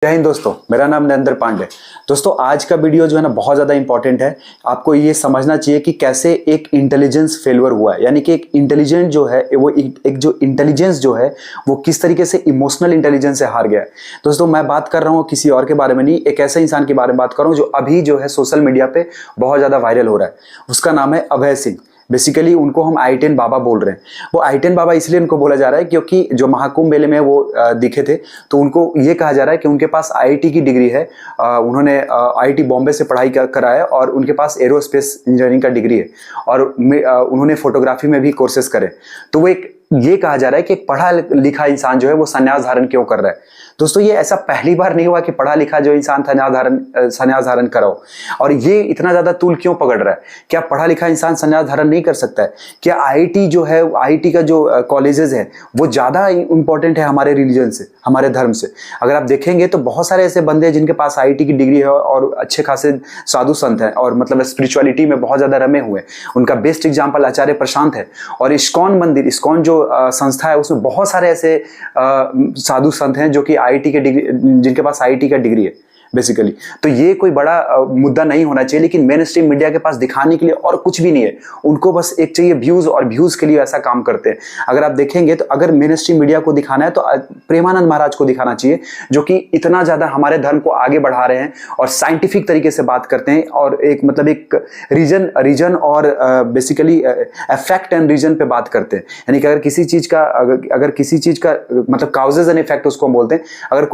जय हिंद दोस्तों, मेरा नाम नरेंद्र पांडे। दोस्तों, आज का वीडियो जो है ना बहुत ज़्यादा इंपॉर्टेंट है। आपको ये समझना चाहिए कि कैसे एक इंटेलिजेंस फेलियर हुआ है, यानी कि एक इंटेलिजेंट जो है वो एक जो इंटेलिजेंस जो है वो किस तरीके से इमोशनल इंटेलिजेंस से हार गया है। दोस्तों, मैं बात कर रहा हूँ किसी और के बारे में नहीं, एक ऐसे इंसान के बारे में बात कर रहा हूँ जो अभी जो है सोशल मीडिया पे बहुत ज़्यादा वायरल हो रहा है। उसका नाम है अभय सिंह। बेसिकली उनको हम आई-10 बाबा बोल रहे हैं। वो आई-10 बाबा इसलिए उनको बोला जा रहा है क्योंकि जो महाकुंभ मेले में वो दिखे थे, तो उनको ये कहा जा रहा है कि उनके पास आईआईटी की डिग्री है। उन्होंने आईआईटी बॉम्बे से पढ़ाई करा है और उनके पास एरोस्पेस इंजीनियरिंग का डिग्री है और उन्होंने फोटोग्राफी में भी कोर्सेज करे। तो वो एक ये कहा जा रहा है कि एक पढ़ा लिखा इंसान जो है वो संन्यास धारण क्यों कर रहा है। दोस्तों, ये ऐसा पहली बार नहीं हुआ कि पढ़ा लिखा जो इंसान संन्यास धारण कराओ। और ये इतना ज्यादा तूल क्यों पकड़ रहा है? क्या पढ़ा लिखा इंसान संन्यास धारण नहीं कर सकता है? क्या आईआईटी जो है, आईआईटी का जो कॉलेजेस है वो ज्यादा इंपॉर्टेंट है हमारे रिलीजन से, हमारे धर्म से? अगर आप देखेंगे तो बहुत सारे ऐसे बंदे हैं जिनके पास आईआईटी की डिग्री है और अच्छे खासे साधु संत हैं और मतलब स्पिरिचुअलिटी में बहुत ज्यादा रमे हुए हैं। उनका बेस्ट एग्जाम्पल आचार्य प्रशांत है। और इस्कॉन मंदिर, इस्कॉन जो संस्था है, उसमें बहुत सारे ऐसे साधु संत हैं जो कि आईआईटी के डिग्री, जिनके पास आईआईटी का डिग्री है बेसिकली। तो ये कोई बड़ा मुद्दा नहीं होना चाहिए, लेकिन मेन स्ट्रीम मीडिया के पास दिखाने के लिए और कुछ भी नहीं है। उनको बस एक चाहिए व्यूज, और व्यूज के लिए ऐसा काम करते हैं। अगर आप देखेंगे तो अगर मेन स्ट्रीम मीडिया को दिखाना है तो प्रेमानंद महाराज को दिखाना चाहिए, जो कि इतना ज्यादा हमारे धर्म को आगे बढ़ा रहे हैं और साइंटिफिक तरीके से बात करते हैं और एक मतलब एक रीजन और बेसिकली इफेक्ट एंड रीजन पे बात करते हैं। यानी कि अगर किसी चीज का मतलब काउजेज एंड इफेक्ट उसको बोलते हैं। अगर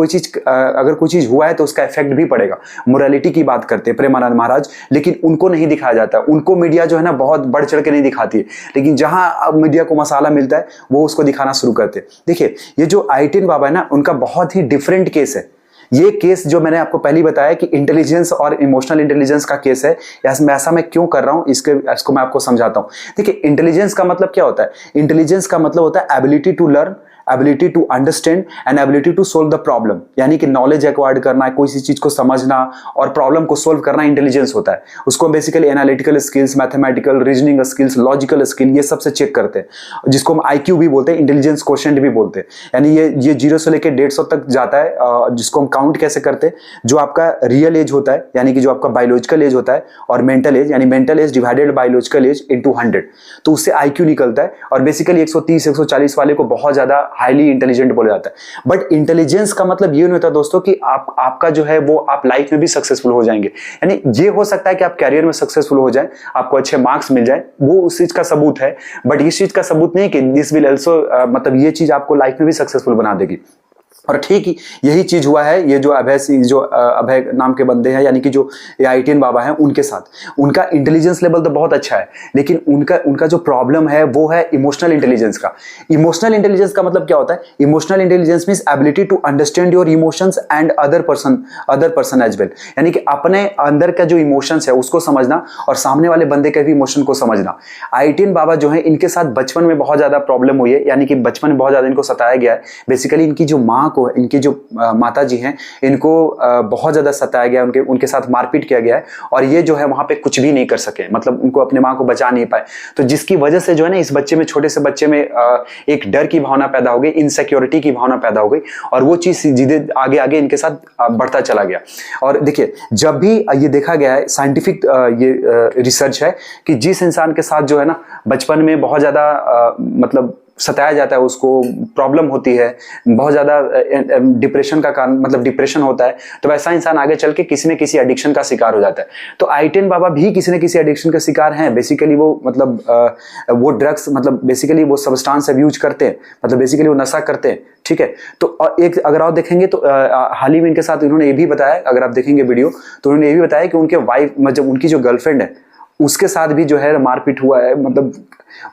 कोई चीज हुआ है तो उसका इफेक्ट भी पड़ेगा। मोरालिटी की बात करते हैं प्रेमानंद महाराज, लेकिन उनको नहीं दिखाया जाता। उनको मीडिया जो है ना बहुत बढ़ चढ़ के नहीं दिखाती है, लेकिन जहां मीडिया को मसाला मिलता है वो उसको दिखाना शुरू करते हैं। देखिए, ये जो आई-10 बाबा है ना, उनका बहुत ही डिफरेंट केस है। ये केस जो मैंने आपको पहले बताया कि इंटेलिजेंस और इमोशनल इंटेलिजेंस का केस है, ऐसा मैं क्यों कर रहा हूं, इसको मैं आपको समझाता हूं। देखिए, इंटेलिजेंस का मतलब क्या होता है? इंटेलिजेंस का मतलब होता है ability to learn, ability to understand and ability to solve the problem. यानी कि नॉलेज एक्वायर्ड करना, कोई सी चीज को समझना और प्रॉब्लम को सोल्व करना इंटेलिजेंस होता है। उसको basically analytical skills, mathematical, reasoning skills, logical skill, ये सबसे चेक करते हैं, जिसको हम IQ भी बोलते हैं, इंटेलिजेंस क्वोशिएंट भी बोलते हैं। यानी ये 0 से लेकर 150 तक जाता है, जिसको हम काउंट कैसे करते हैं? जो आपका रियल एज होता है, यानी कि जो आपका बायोलॉजिकल एज होता है, और मेंटल एज, यानी mental as divided biological age into 100, तो उससे IQ निकलता है। और बेसिकली 130 140 वाले को बहुत ज्यादा हाईली इंटेलिजेंट बोला जाता है। बट इंटेलिजेंस का मतलब ये नहीं होता दोस्तों कि आपका जो है वो आप लाइफ में भी सक्सेसफुल हो जाएंगे। यानी ये हो सकता है कि आप कैरियर में सक्सेसफुल हो जाए, आपको अच्छे मार्क्स मिल जाए, वो उस चीज का सबूत है। बट इस चीज का सबूत नहीं कि दिस विल ऑल्सो मतलब ये चीज आपको लाइफ में भी सक्सेसफुल बना देगी। और ठीक यही चीज हुआ है ये जो अभय नाम के बंदे हैं, यानी कि जो आई-10 बाबा हैं, उनके साथ। उनका इंटेलिजेंस लेवल तो बहुत अच्छा है, लेकिन उनका जो प्रॉब्लम है वो है इमोशनल इंटेलिजेंस का। इमोशनल इंटेलिजेंस का मतलब क्या होता है? Emotional intelligence means ability to understand your emotions and other person as well. यानी कि अपने अंदर का जो इमोशंस है उसको समझना और सामने वाले बंदे के भी इमोशन को समझना। आई-10 बाबा जो है, इनके साथ बचपन में बहुत ज्यादा प्रॉब्लम हुई है, यानी कि बचपन में बहुत ज्यादा इनको सताया गया है। बेसिकली इनकी जो माँ को, इनकी जो माता जी हैं, इनको बहुत ज्यादा सताया गया, उनके साथ मारपीट किया गया है। और ये जो है वहां पे कुछ भी नहीं कर सके, मतलब उनको अपने माँ को बचा नहीं पाए। तो जिसकी वजह से जो है ना इस बच्चे में, छोटे से बच्चे में एक डर की भावना पैदा हो गई, इनसिक्योरिटी की भावना पैदा हो गई, और वो चीज सीधे आगे आगे इनके साथ बढ़ता चला गया। और देखिए, जब भी ये देखा गया है, साइंटिफिक ये रिसर्च है कि जिस इंसान के साथ जो है ना बचपन में बहुत ज्यादा मतलब सताया जाता है, उसको प्रॉब्लम होती है, बहुत ज्यादा डिप्रेशन का कारण, मतलब डिप्रेशन होता है, तो वैसा इंसान आगे चल के किसी न किसी एडिक्शन का शिकार हो जाता है। तो आई-10 बाबा भी किसी न किसी एडिक्शन का शिकार हैं। बेसिकली वो मतलब वो ड्रग्स, मतलब बेसिकली वो सब्सटेंस अब्यूज करते हैं, मतलब बेसिकली वो नशा करते हैं। ठीक है, तो एक अगर आप देखेंगे तो हाल ही में इनके साथ इन्होंने ये भी बताया, अगर आप देखेंगे वीडियो तो उन्होंने ये भी बताया कि उनके वाइफ, मतलब उनकी जो गर्लफ्रेंड है उसके साथ भी जो है मारपीट हुआ है। मतलब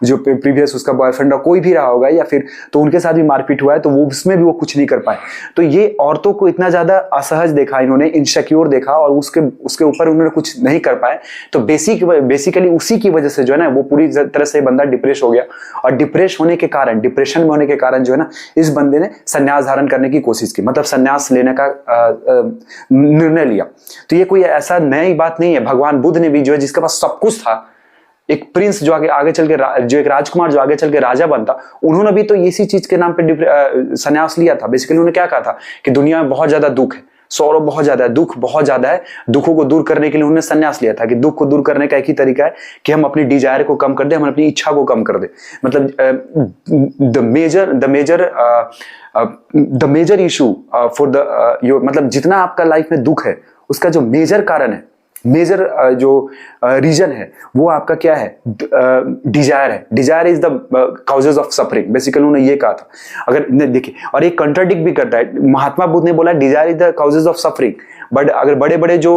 जो प्रीवियस उसका बॉयफ्रेंड और कोई भी रहा होगा या फिर, तो उनके साथ भी मारपीट हुआ है, तो वो उसमें भी वो कुछ नहीं कर पाए। तो ये औरतों को इतना ज्यादा असहज देखा इन्होंने, इनसिक्योर देखा, और उसके ऊपर उन्होंने कुछ नहीं कर पाए। तो बेसिकली उसी की वजह से जो है ना वो पूरी तरह से बंदा डिप्रेस हो गया। और डिप्रेशन में होने के कारण जो है ना इस बंदे ने संन्यास धारण करने की कोशिश की, मतलब संन्यास लेने का निर्णय लिया। तो ये कोई ऐसा नई बात नहीं है। भगवान बुद्ध ने भी जो है, जिसके पास सब कुछ था, एक प्रिंस जो आगे चल के जो एक राजकुमार जो आगे चल के राजा बनता, उन्होंने भी तो इसी चीज के नाम पे संन्यास लिया था। बेसिकली उन्होंने क्या कहा था कि दुनिया में बहुत ज्यादा दुख है, सौरव बहुत ज्यादा है, दुख बहुत ज्यादा है, दुखों को दूर करने के लिए उन्होंने संन्यास लिया था कि दुख को दूर करने का एक ही तरीका है कि हम अपनी डिजायर को कम कर दें, हम अपनी इच्छा को कम कर दें। मतलब the major issue for the your, मतलब जितना आपका लाइफ में दुख है उसका जो मेजर कारण है, मेजर जो रीजन है वो आपका क्या है, डिजायर है। Dzire is the causes of suffering, basically उन्होंने ये कहा था। अगर देखिए, और एक कंट्राडिक्ट भी करता है, महात्मा बुद्ध ने बोला Dzire is the causes of suffering, but अगर बड़े बड़े जो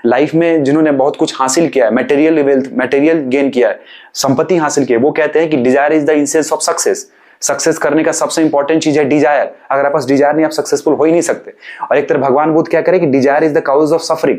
लाइफ में जिन्होंने बहुत कुछ हासिल किया है, मटेरियल वेल्थ, मटेरियल गेन किया है, संपत्ति हासिल की है, वो कहते हैं कि desire is the incense of success. Success करने का सबसे इंपॉर्टेंट चीज है डिजायर। अगर आपके पास डिजायर नहीं, आप सक्सेसफुल हो ही नहीं सकते। और एक तरफ भगवान बुद्ध क्या करें कि desire is the cause of suffering,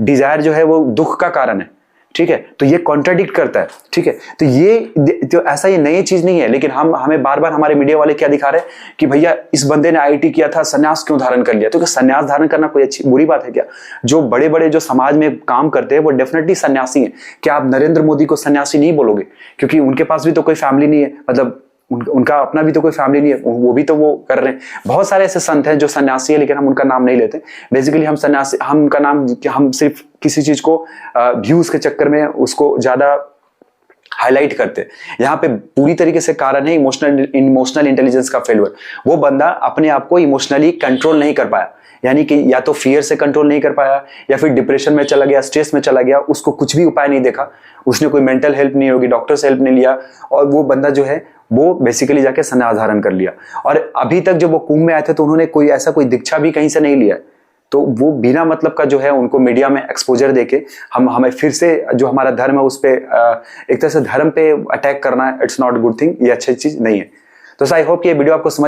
desire जो है वो दुख का कारण है। ठीक है, तो ये कॉन्ट्राडिक्ट करता है। ठीक है, तो ये तो ऐसा ये नई चीज नहीं है, लेकिन हमें बार बार हमारे मीडिया वाले क्या दिखा रहे हैं कि भैया इस बंदे ने आईटी किया था, सन्यास क्यों धारण कर लिया। तो क्या सन्यास धारण करना कोई अच्छी बुरी बात है क्या? जो बड़े बड़े जो समाज में काम करते हैं वो डेफिनेटली सन्यासी हैं। क्या आप नरेंद्र मोदी को सन्यासी नहीं बोलोगे? क्योंकि उनके पास भी तो कोई फैमिली नहीं है, मतलब उनका अपना भी तो कोई फैमिली नहीं है, वो भी तो वो कर रहे हैं। बहुत सारे ऐसे संत हैं जो सन्यासी है, लेकिन हम उनका नाम नहीं लेते। बेसिकली हम सन्यासी, हम उनका नाम, हम सिर्फ किसी चीज को व्यूज के चक्कर में उसको ज्यादा हाईलाइट करते हैं। यहाँ पे पूरी तरीके से कारण है इमोशनल इंटेलिजेंस का फेलियर। वो बंदा अपने आप को इमोशनली कंट्रोल नहीं कर पाया, यानी कि या तो फियर से कंट्रोल नहीं कर पाया, या फिर डिप्रेशन में चला गया, स्ट्रेस में चला गया, उसको कुछ भी उपाय नहीं देखा, उसने कोई मेंटल हेल्प नहीं होगी, डॉक्टर से हेल्प नहीं लिया, और वो बंदा जो है वो बेसिकली जाके सन्यास धारण कर लिया। और अभी तक जब वो कुंभ में आए थे तो उन्होंने कोई दीक्षा भी कहीं से नहीं लिया। तो वो बिना मतलब का जो है उनको मीडिया में एक्सपोजर देके हमें फिर से जो हमारा धर्म है उस पे एक तरह से धर्म पे अटैक करना, इट्स नॉट गुड थिंग, ये अच्छी चीज नहीं है। तो आई होप कि ये वीडियो आपको समझ